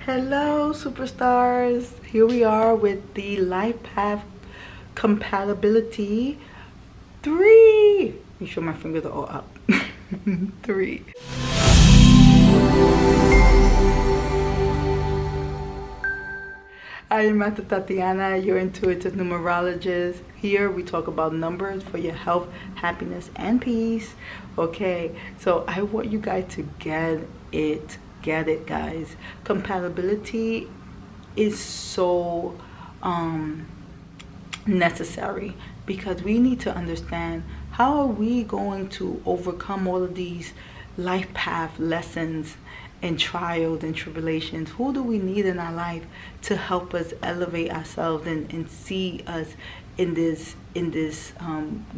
Hello, superstars. Here we are with the Lifepath Compatibility 3. Make sure my fingers are all up. 3. I am Dr. Tatiana, your intuitive numerologist. Here we talk about numbers for your health, happiness, and peace. Okay, so I want you guys to get it, guys. Compatibility is so necessary because we need to understand how are we going to overcome all of these life path lessons and trials and tribulations. Who do we need in our life to help us elevate ourselves and see us in this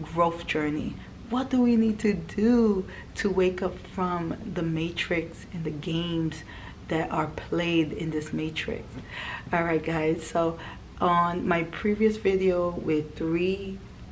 growth journey? What do we need to do to wake up from the matrix and the games that are played in this matrix? All right, guys, so on my previous video with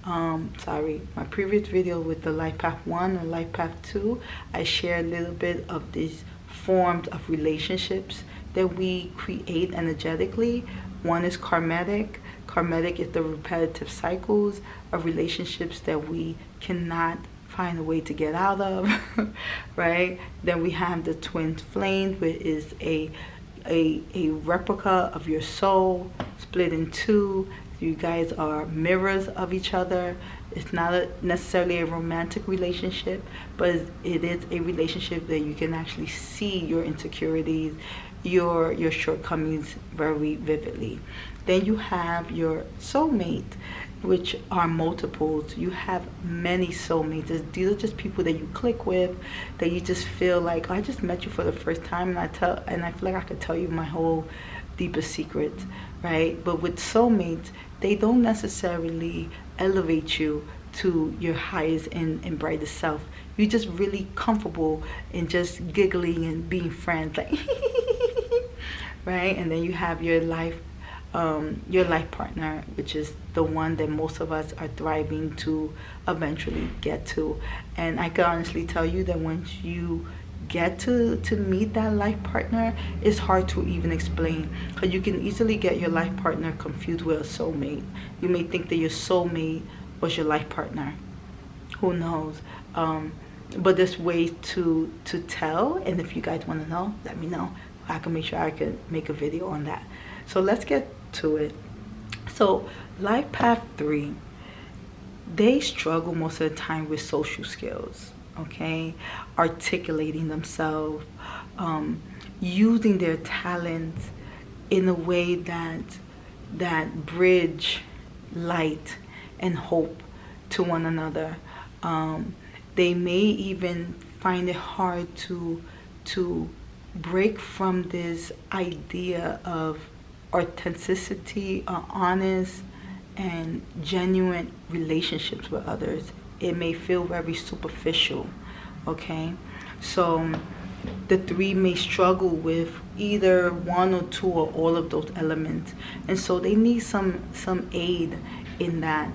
my previous video with the Life Path 1 and Life Path 2, I shared a little bit of these forms of relationships that we create energetically. One is karmatic. Karmatic is the repetitive cycles of relationships that we cannot find a way to get out of, right? Then we have the twin flames, which is a replica of your soul split in two. You guys are mirrors of each other. It's not necessarily a romantic relationship, but it is a relationship that you can actually see your insecurities, your shortcomings very vividly. Then you have your soulmate, which are multiples. You have many soulmates. These are just people that you click with, that you just feel like, oh, I just met you for the first time, and I feel like I could tell you my whole deepest secrets, right? But with soulmates, they don't necessarily elevate you to your highest and brightest self. You're just really comfortable in just giggling and being friends, like right? And then you have your life partner, which is the one that most of us are thriving to eventually get to. And I can honestly tell you that once you get to meet that life partner, it's hard to even explain, because you can easily get your life partner confused with a soulmate. You may think that your soulmate was your life partner. Who knows? But there's ways to tell, and if you guys want to know, let me know. I can make sure I can make a video on that. So let's get to it. So Life Path 3, they struggle most of the time with social skills, okay? Articulating themselves, using their talents in a way that bridge light and hope to one another. They may even find it hard to break from this idea of authenticity, honest and genuine relationships with others. It may feel very superficial, okay? So the 3 may struggle with either one or two or all of those elements, and so they need some aid in that,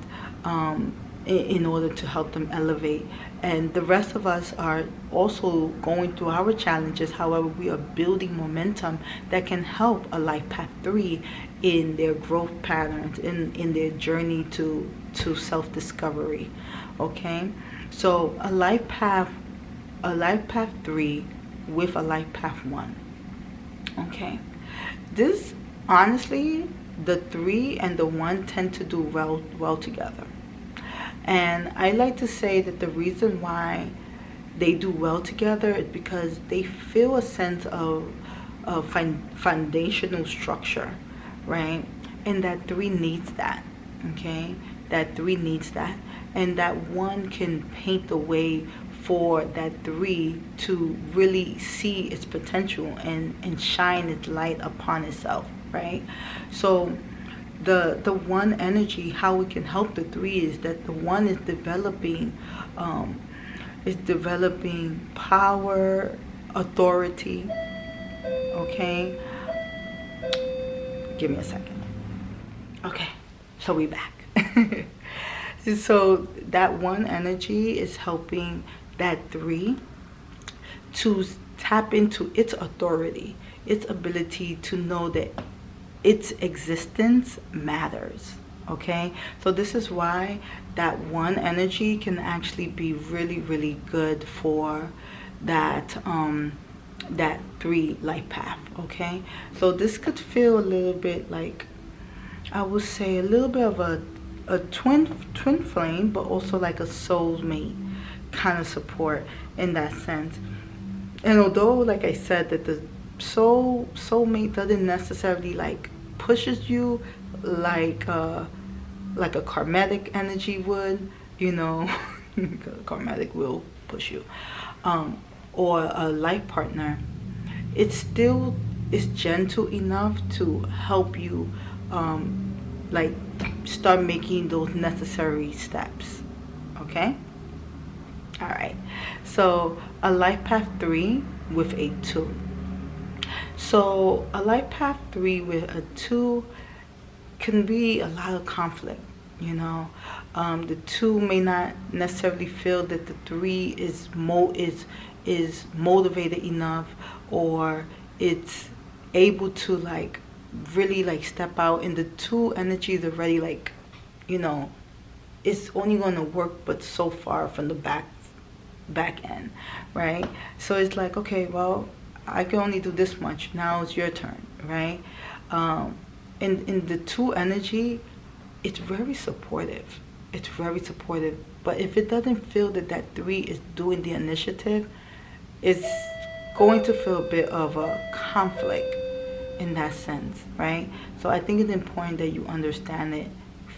in order to help them elevate. And the rest of us are also going through our challenges. However, we are building momentum that can help a Life Path 3 in their growth patterns, in their journey to self-discovery. Okay, so a Life Path 3 with a Life Path 1. Okay, this, honestly, the 3 and the 1 tend to do well together. And I like to say that the reason why they do well together is because they feel a sense of foundational structure, right? And that 3 needs that, okay? That 3 needs that. And that 1 can paint the way for that 3 to really see its potential and shine its light upon itself, right? So the 1 energy, how we can help the 3 is that the 1 is developing power, authority, okay? Give me a second. Okay, so we back. So that 1 energy is helping that 3 to tap into its authority, its ability to know that its existence matters. Okay, so this is why that one energy can actually be really, really good for that that 3 life path. Okay, so this could feel a little bit like, I would say, a little bit of a twin flame, but also like a soulmate kind of support in that sense. And although, like I said, that the soulmate doesn't necessarily like pushes you like a karmatic energy would, you know, karmatic will push you, or a life partner, it still is gentle enough to help you like start making those necessary steps. Okay, all right. So a life path 3 with a 2. So a life path 3 with a 2 can be a lot of conflict, you know. The 2 may not necessarily feel that the 3 is motivated enough, or it's able to like really like step out. And the 2 energy is already like, you know, it's only going to work but so far from the back end, right? So it's like, okay, well, I can only do this much. Now it's your turn, right? In the 2 energy, it's very supportive. It's very supportive. But if it doesn't feel that that 3 is doing the initiative, it's going to feel a bit of a conflict in that sense, right? So I think it's important that you understand it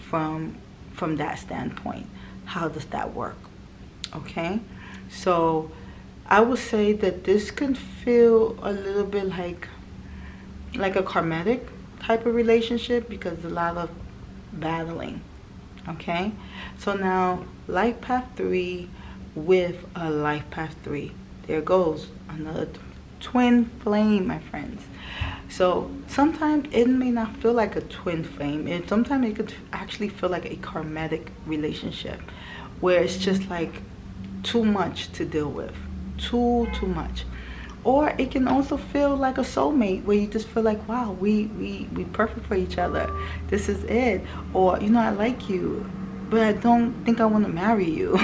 from that standpoint. How does that work? Okay? So I would say that this can feel a little bit like a karmatic type of relationship, because a lot of battling. Okay, so now life path 3 with a life path 3. There goes another twin flame, my friends. So sometimes it may not feel like a twin flame. Sometimes it could actually feel like a karmatic relationship, where it's just like too much to deal with, too much. Or it can also feel like a soulmate, where you just feel like, wow, we perfect for each other. This is it. Or, you know, I like you, but I don't think I want to marry you.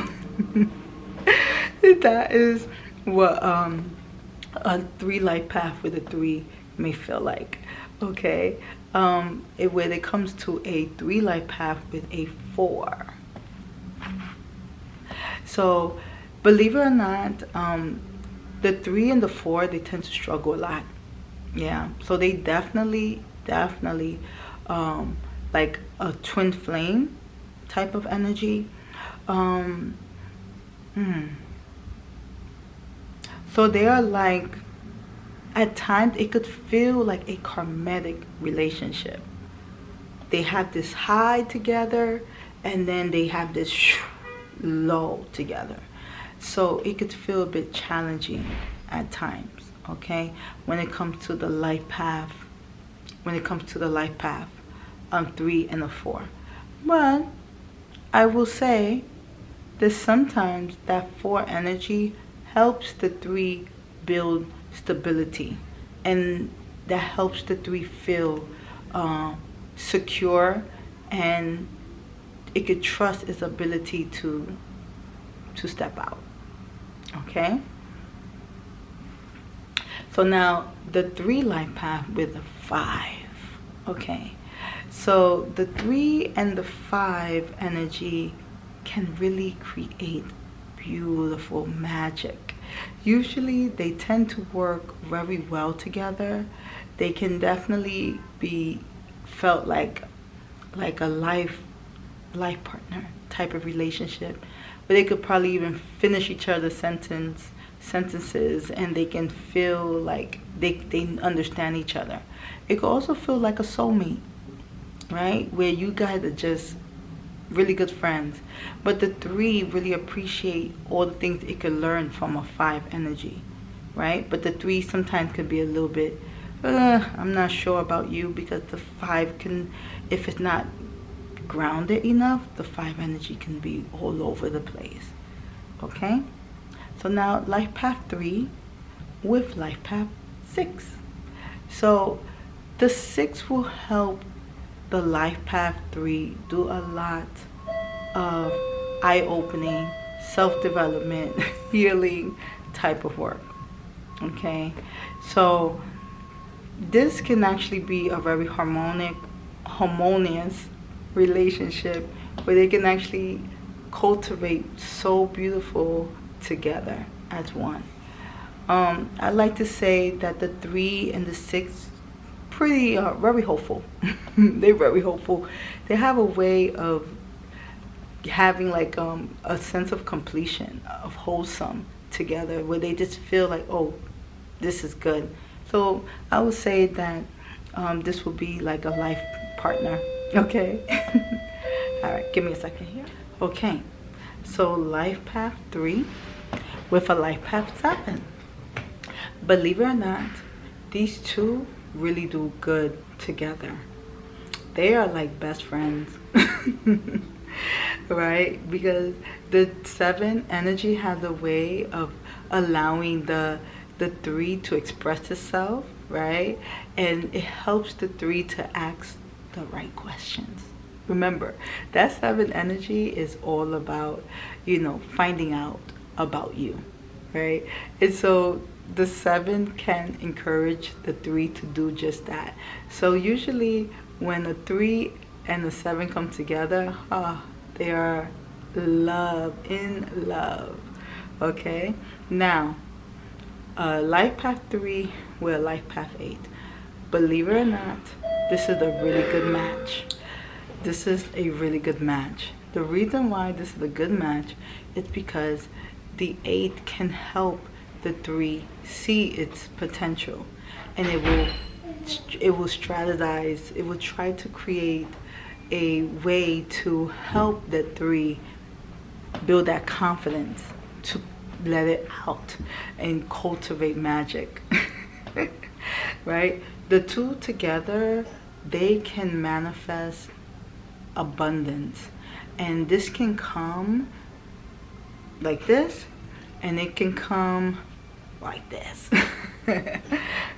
That is what a 3 life path with a 3 may feel like. Okay, when it comes to a 3 life path with a 4. So, believe it or not, the 3 and the 4, they tend to struggle a lot. Yeah, so they definitely like a twin flame type of energy. So they are like, at times it could feel like a karmatic relationship. They have this high together, and then they have this low together. So it could feel a bit challenging at times, okay, when it comes to the life path, 3 and a 4. But I will say that sometimes that 4 energy helps the 3 build stability, and that helps the 3 feel secure, and it could trust its ability to step out. Okay, so now the 3 life path with a 5. Okay, so the 3 and the 5 energy can really create beautiful magic. Usually they tend to work very well together. They can definitely be felt like a life partner type of relationship, but they could probably even finish each other's sentences, and they can feel like they understand each other. It could also feel like a soulmate, right, where you guys are just really good friends. But the 3 really appreciate all the things it could learn from a 5 energy, right? But the 3 sometimes could be a little bit, I'm not sure about you, because the 5 can, if it's not grounded enough, the 5 energy can be all over the place. Okay, so now life path 3 with life path 6. So the 6 will help the Life Path 3 do a lot of eye-opening, self-development, healing type of work. Okay, so this can actually be a very harmonious relationship where they can actually cultivate so beautiful together as one. I like to say that the 3 and the 6 pretty very hopeful. They're very hopeful. They have a way of having like a sense of completion, of wholesome together, where they just feel like, oh, this is good. So I would say that this will be like a life partner. Okay. All right, give me a second here. Okay, so Life Path 3 with a Life Path 7. Believe it or not, these two really do good together. They are like best friends. Right? Because the 7 energy has a way of allowing the 3 to express itself, right? And it helps the 3 to ask the right questions. Remember, that 7 energy is all about, finding out about you, right? And so the 7 can encourage the 3 to do just that. So usually when a 3 and a 7 come together, they are in love. Okay? Now, Life Path 3 with Life Path 8. Believe it or not, this is a really good match. This is a really good match. The reason why this is a good match is because the 8 can help the 3 see its potential, and it will strategize. It will try to create a way to help the 3 build that confidence to let it out and cultivate magic. Right? The 2 together, they can manifest abundance, and this can come like this, and it can come like this.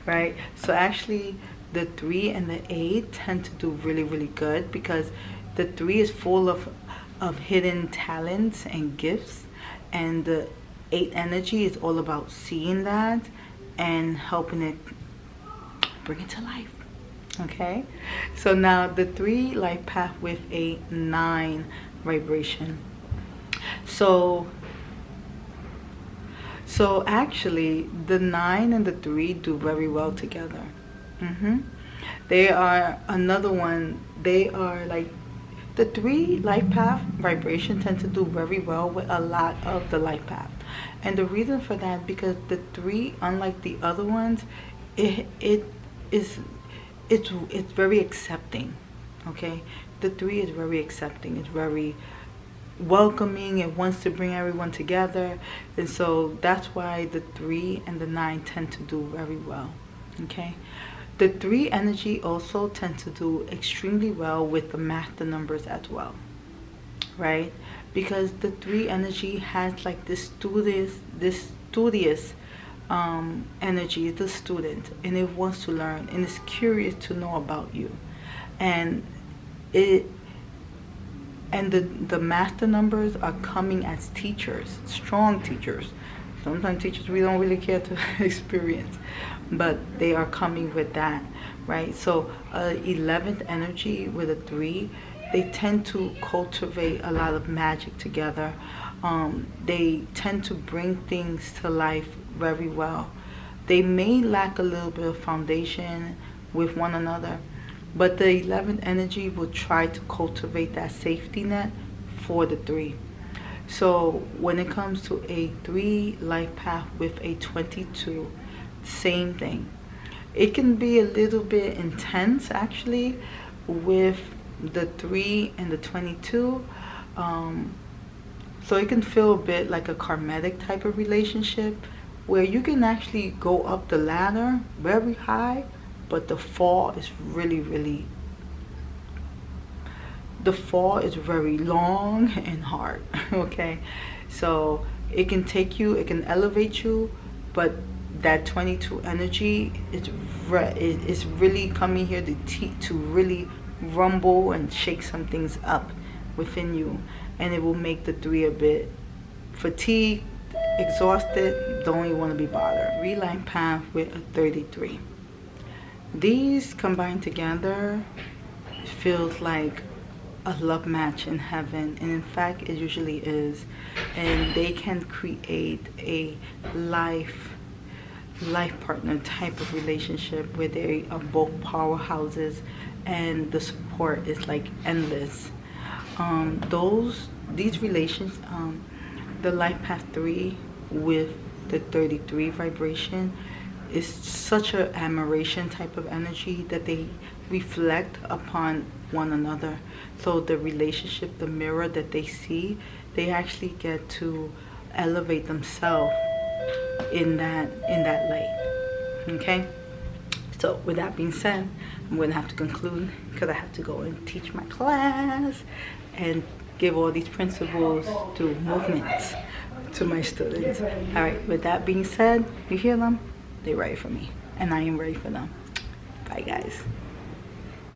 Right? So actually the 3 and the 8 tend to do really, really good, because the 3 is full of hidden talents and gifts, and the 8 energy is all about seeing that and helping it bring it to life. Okay, so now the 3 life path with a 9 vibration. So actually the 9 and the 3 do very well together. They are another one. They are like the 3 life path vibration tend to do very well with a lot of the life path, and the reason for that, because the 3, unlike the other ones, it's very accepting. Okay, the 3 is very accepting. It's very welcoming. It wants to bring everyone together, and so that's why the 3 and the 9 tend to do very well. Okay, the 3 energy also tends to do extremely well with the master numbers as well, right? Because the 3 energy has like this studious energy. It's a student, and it wants to learn, and it's curious to know about you, and the master numbers are coming as teachers, strong teachers. Sometimes teachers we don't really care to experience, but they are coming with that, right? So 11th energy with a 3, they tend to cultivate a lot of magic together. They tend to bring things to life very well. They may lack a little bit of foundation with one another, but the 11th energy will try to cultivate that safety net for the 3. So when it comes to a 3 life path with a 22, same thing. It can be a little bit intense actually with the 3 and the 22. So it can feel a bit like a karmic type of relationship, where you can actually go up the ladder very high, but the fall is very long and hard. Okay, so it can elevate you, but that 22 energy is it's really coming here to really rumble and shake some things up within you, and it will make the 3 a bit fatigued, exhausted, don't even want to be bothered. Reline path with a 33. These combined together feels like a love match in heaven, and in fact it usually is, and they can create a life partner type of relationship where they are both powerhouses and the support is like endless. These relations, the life path 3 with the 33 vibration is such an admiration type of energy that they reflect upon one another. So the relationship, the mirror that they see, they actually get to elevate themselves in that light. Okay, so with that being said, I'm gonna have to conclude because I have to go and teach my class and give all these principles through movements to my students. All right, with that being said, you hear them, they're ready for me and I am ready for them. Bye guys.